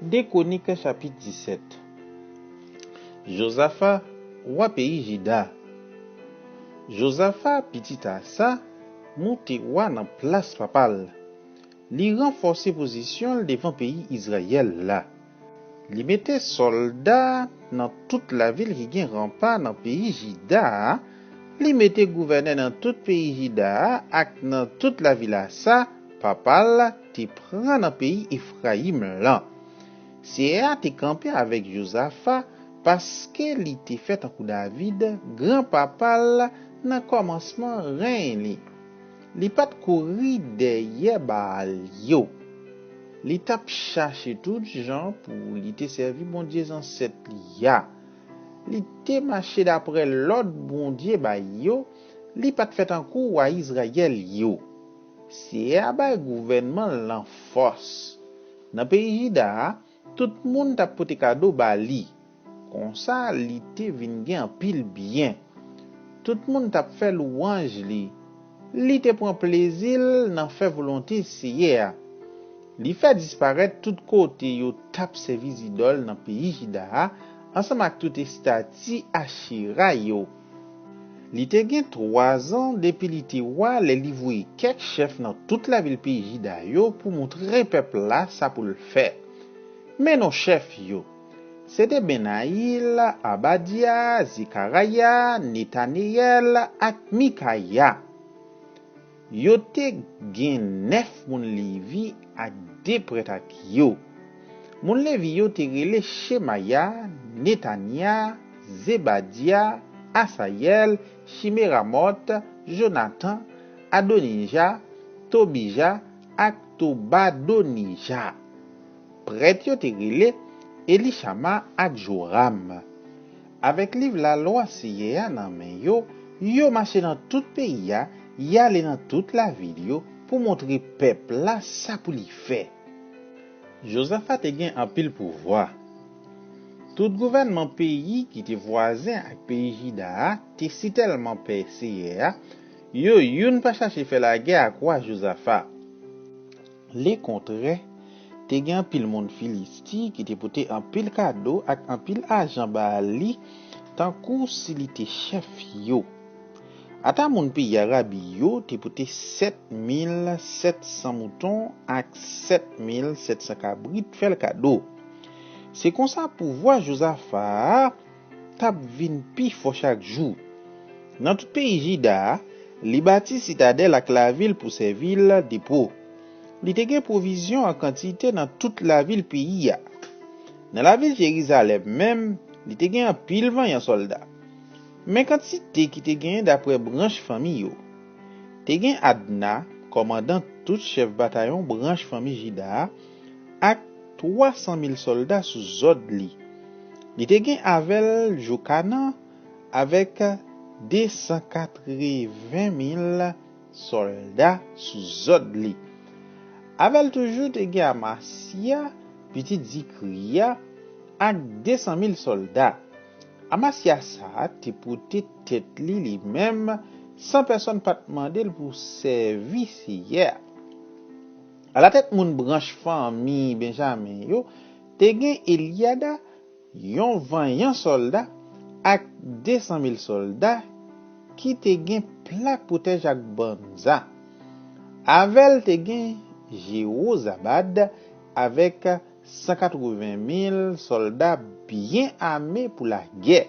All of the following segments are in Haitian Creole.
De Chroniques chapitre 17. Josaphat, roi pays Juda. Josaphat petit Asa, monte roi dans place papale. Li renforcer position devant pays Israël là. Li mette soldats dans toute la ville qui gen rempart dans pays Juda. Li mette gouverneur dans tout pays Juda ak dans toute la ville ça papal ti prend dans pays Ephraim là. C'est a te campé avec Josaphat parce que li te fait en coup David grand papal dans commencement règne li. Li pat kouri derrière Baal yo. Li tap chercher tout gens pour li te servi bon Dieu ancêtre li ya. Li te marché d'après l'autre bon Dieu ba yo, li pat fait en coup à Israël yo. C'est a ba gouvernement l'en force. Dans pays Juda, tout monde t'a pote cadeau ba li. Comme ça li te vinn gen pile bien. Tout monde t'a fait louange li. Li te prend plaisir nan fait volonté siye. Li fait disparaître tout côté yo tap service idole dans pays Juda ensemble avec tout stati Ashira yo. Li te gen 3 ans depuis li te roi le livrer quelques chefs dans toute la ville pays Juda yo pour montrer peuple là ça pour le faire. Mais nos chefs yo c'était Benaïl, Abadia, Zikaraya, Netaniel ak Mikaya. Yo te gen 9 moun levi ak 2 prêtre ak yo. Moun levi yo te rele Shemaya, Netania, Zebadia, Asayel, Shimeramot, Jonathan, Adonija, Tobija ak Tobadonija. Prêtre yo te rele Elishama ak Joram. Avec livre la loi siye nan men yo, yo marché dans tout pays ya, y aller dans toute la ville yo pour montrer peuple là ça pour li faire. Josaphat te gen en pile pouvoir. Tout gouvernement pays qui te voisin avec pays Juda te si tellement percé yo youn pas chercher faire la guerre à quoi Josaphat. Les contraires te gen pile monde Philisti qui te pote en pile cadeau ak en pile argent ba li tant kou si li te chef yo. Ata moun pays arabi yo te pote 7700 moutons ak 7700 cabrit fait le cadeau. C'est comme ça pouvoir Josaphat tap vin pi fort chaque jour. Dans tout pays Juda, li bâti citadelle ak la ville pour servir dépôt. Li te gen provision en quantité dans toute la ville pays ya. Dans la ville Jérusalem même, li te gen pile 20 soldats. Mais quantité qui te gen d'après branche famille yo. Te gen Adna, commandant tout chef bataillon branche famille Juda, ak 300 000 soldats sous zod li. Li te gen Avel Jokana avec 280 000 soldats sous zod li. Avel toujours te gen Amasia, petit Zikria, ak 200 000 soldats. Amasia sa te pote tête li même sans personne pas demander pour service hier. À la tête moun branche famille Benjamin yo te gen Eliada yon 20 soldat ak 200 000 soldats qui te gen plaque protège ak banza. Avel te gen Jehozabad avec 180 000 soldats bien armés pour la guerre.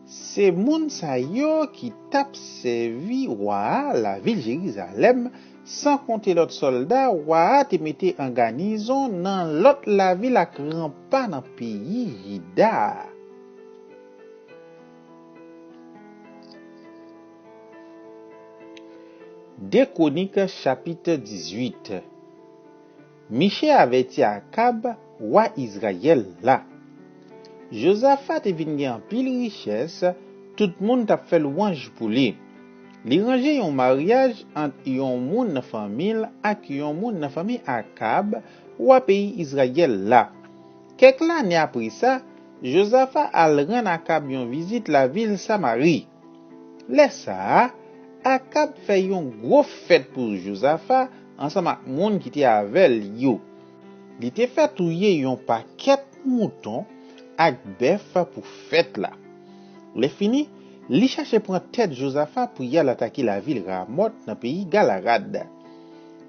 C'est moun sa yo qui tap servi roi la ville Jérusalem sans compter l'autre soldat roi te mette en garnison dans l'autre la ville ak rempart dans pays Juda. De Chroniques chapitre 18. Michée avertit Akab, roi Israël là. Josaphat te vinn gen pile richesse, tout monde t'a fait louange pour lui. Li range yon mariage entre yon moun nan famille ak yon moun nan famille Akab, roi pays Israël là. Quelques années après ça, Josaphat al rend Akab yon visite la ville Samarie. Laisse ça, Akab fait yon gros fête pour Josaphat ensemble ak moun qui te avec yo. li te fait touyer yon paquet mouton ak bœuf pour fête là. Le fini, li cherche prendre tête Josaphat pour y aller attaquer la ville Ramoth dans pays Galarad.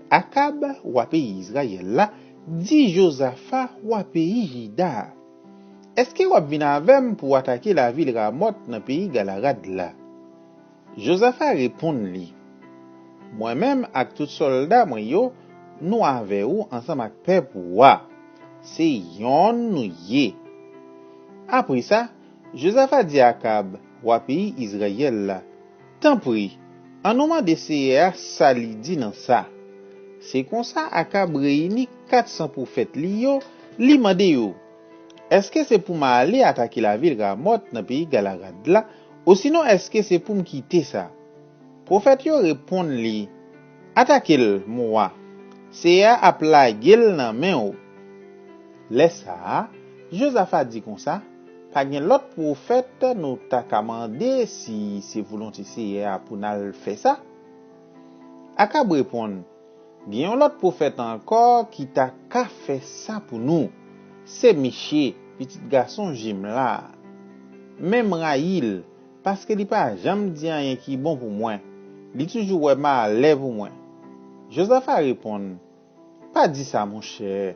Akab ou pays Israël là, dit Josaphat ou pays Juda. Est-ce que vous venez avec pour attaquer la ville Ramoth dans pays Galarad là? Josaphat répond li. Moi-même ak tout soldat moi yo, nous avec ou ensemble avec peuple wa. C'est yon nou ye. Après ça, Josaphat dit à Akab, ou pays Israël là, tant pis, en moment d'essayer ça li dit dans ça. C'est comme ça Akab réunit 400 prophètes li yo, li mande yo. Est-ce que c'est pour m'aller attaquer la ville Ramoth dans pays Galarad là, ou sinon est-ce que c'est pour me quitter ça? Prophète yo répond li, attaquez moi. C'est à plaguer nan main ou. Laisse ça, Josaphat dit comme ça, pas gen l'autre prophète nous t'a commandé si c'est volonté c'est pour nous faire ça. Akab répond, gen l'autre prophète encore qui t'a ka fait ça pour nous. C'est Miché, petit garçon Jim là. Même Raïl, parce que li pas jamais dit rien qui bon pour moi. Li toujours mal pour moi. Josaphat répond, pas dit ça mon cher.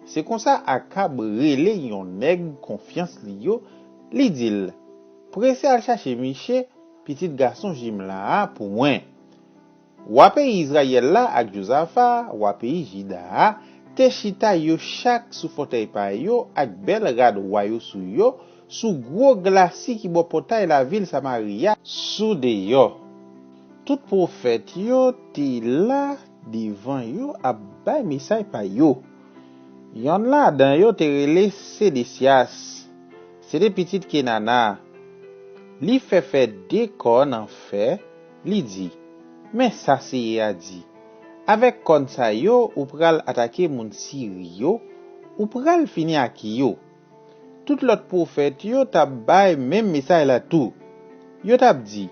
C'est comme ça Akab relé yon nèg confiance li yo, li dit, pressé à chercher Miché, petit garçon Jim là pour moi. Ou pays Israël là ak Josaphat, ou pays Juda, te chita yo chaque sous fauteuil pa yo ak bel rad wayo sou yo, sous gros glacis qui bo portail la ville Samaria sous de yo. Tout prophète yo te là devant yo a bay message pa yo. Yon là dans yo te relé Sédécias. C'est des petites Kenana. Li fait des cornes en fait, li dit. Mais ça c'est a dit. Avec kon sa yo ou pral attaquer moun Syrie yo, ou pral fini ak yo. Tout l'autre prophète yo t'a bay même message là tout. Yo t'a dit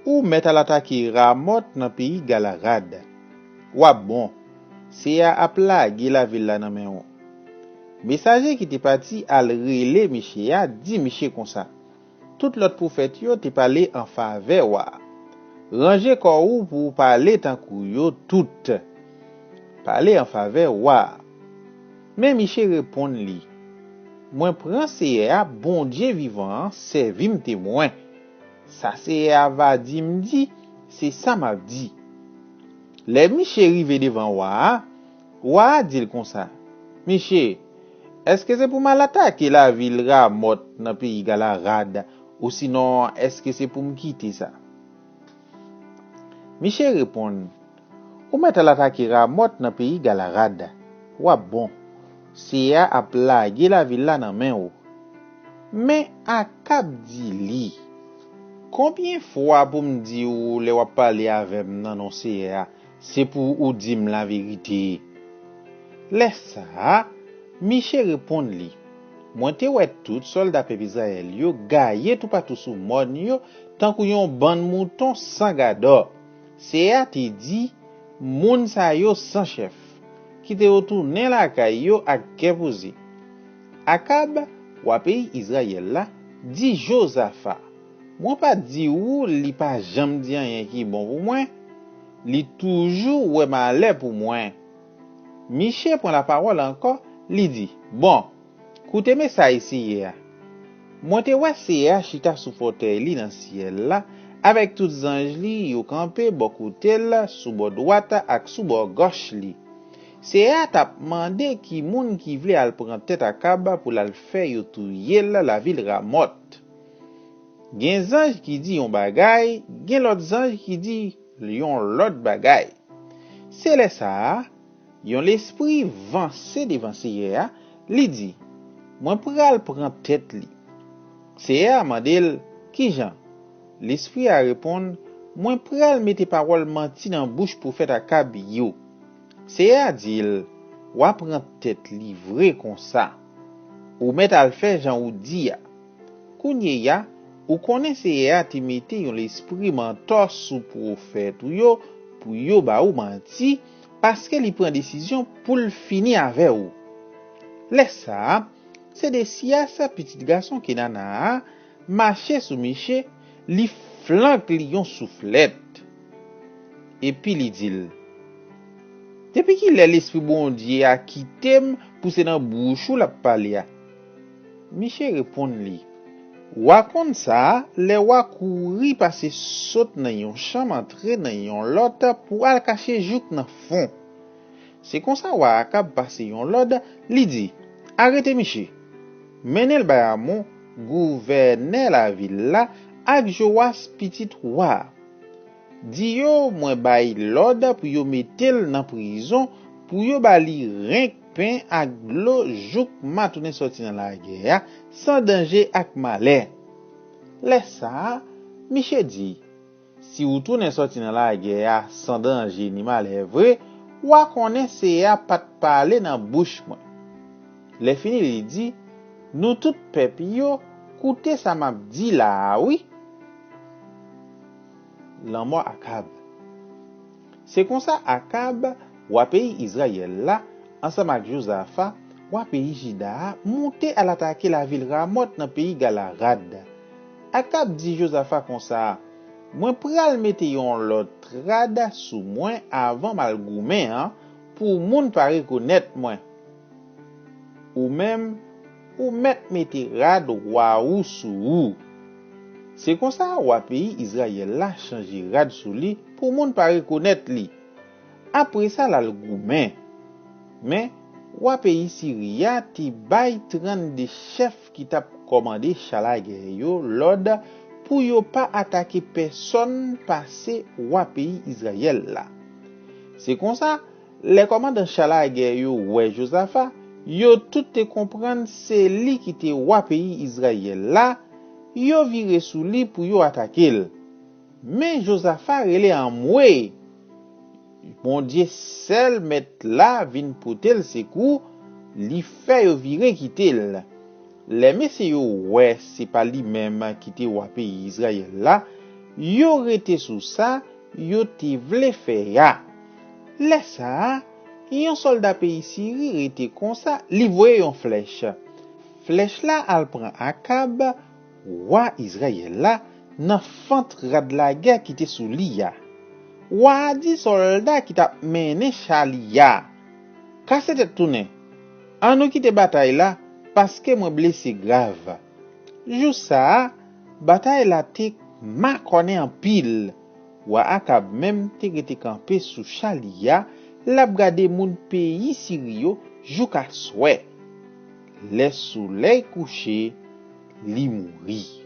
ou met à l'attaquer Ramoth dans pays Galarad. Wa bon, c'est à plaguer la ville là nan men ou. Messager qui t'est parti al relé Miché a dit Miché comme ça. Tout l'autre prophète yo t'est parlé en faveur wa. Ranger corps ou pour parler tant kou yo tout. Parler en faveur wa. Mais Miché répond li. Moi prend c'est à bon Dieu vivant, servim témoin. Ça c'est à va dit, c'est ça m'a dit. Les Miché rive devant wa dit comme ça. Miché, est-ce que c'est pour mal attaquer la ville Ramoth dans pays Galarad ou sinon est-ce que c'est pour me quitter ça? Miché répond, ou met à l'attaquer Ramoth dans pays Galarad. Wa bon, c'est à plaguer la ville là dans main ou. Mais Akab dit li, combien fois pour me dire ou le wap parler avec nan non c'est pour ou dim la vérité. Laisse ça, Miché répond li. Moi te wè tout soldat peuple Israël yo gaye tout partout sous mon yo tant kou yon ban mouton sans gado. C'est a te dit moun sa yo sans chef qui te retourner la kay yo ak kepozi. Akab ou pays Israël là dit Josaphat. Moi pas dit ou li pas jamais dit rien qui bon pour moi. Li toujours ouais malais pour moi. Miché prend la parole encore, li dit, bon, écoutez mais ça ici hier. Moi te wè c'est chita sous fauteuil li dans ciel là avec toutes anges li yo campé beaucoup tel sous bord droite ak sous bord gauche li. C'est t'a demandé qui moun qui vle al prendre tête Akab pour la faire yo touyer la ville Ramoth. Gen ange qui dit yon bagay, gen l'autre ange qui dit yon l'autre bagay. C'est là ça. Yon l'esprit vancé devant Seigneur, li dit, moi pral prend tête li. Seigneur mandel, qui Jean? L'esprit a répondre, moi pral mette parole menti dans bouche prophète Akab yo. Seigneur dit, ou prend tête li vrai comme ça. Ou met al faire Jean ou dit ya. Kounye ya, ou connaît Seigneur ti mette yon l'esprit mentor sous prophète yo pour yo ba ou menti. Parce qu'il prend décision pour le finir avec vous. Laisse ça, c'est des sias petit garçon qui nana marché sous Miché, li flanque lion soufflette. Et puis li dit, depuis qu'il est l'esprit bon Dieu a quitté poussé dans bouchou la parler. Miché répond li, wa kon ça, les wa couri passer saute dans yon chambre entrer dans yon lot pour al cacher jouk dans fond. C'est comme ça wa akab passer yon lot, li dit, arrêtez Miché. Menel bayamon gouverneur la ville là ak Joas petit roi. Di yo mwen bay l'ordre pour yo metel dans prison pour yo bali renk pain ak l'eau jouk matounen sorti dans la guerre sans danger ak malheur. Laisse ça, Miché dit, si ou tourne sorti dans la guerre sans danger ni malheur vrai, ou konnen c'est a pas parler dans bouche moi. Le fini li dit, nous tout peuple yo koute ça m'a dit là, oui. L'an Akab. C'est comme ça Akab, ou pays Israël là, ensemble avec Josaphat, ou pays Juda, monté à l'attaquer la ville Ramoth dans pays Galarad. Akab dit Josaphat comme ça, moi pral mette yon l'autre rad sous moi avant mal goumen pour moun pa reconnaître moi. Ou même ou mette rad roi ou sous ou. C'est comme ça ou pays Israël là changer rad sous li pour moun pa reconnaître li. Après ça la le goumen. Mais ou pays Syria ti bay 32 chefs qui t'a commandé chalage yo l'ordre pour yo pas attaquer personne passé ou pays Israël là. C'est comme ça les commandants chalage yo ouais Josaphat yo tout te comprendre c'est li qui te wa pays Israël là, yo vire sous li pour yo attaquer. Mais Josaphat relé en moué. Bon Dieu seul met là vinn potel secours, li fait yo vire quitter. Les messieurs ouais, c'est pas li même qui te wa pays Israël là, yo rete sous ça, yo te vle faire ya. Laisse ça. Yon soldat pays Syrie rete comme ça, li voye yon flèche. Flèche là, al prend Akab, roi Israël là, nan fente rad la guerre qui te sous liya. Roi dit soldat qui t'a mené chalia. Kase tête tourne. An nou kite bataille là, parce que moi blessé grave. Jou ça, bataille là te makone en pile. Roi Akab même te rete campé sous chalia, l'ap gade moun pays Syrio jusqu'à souhait. Le soleil couché, li mouri.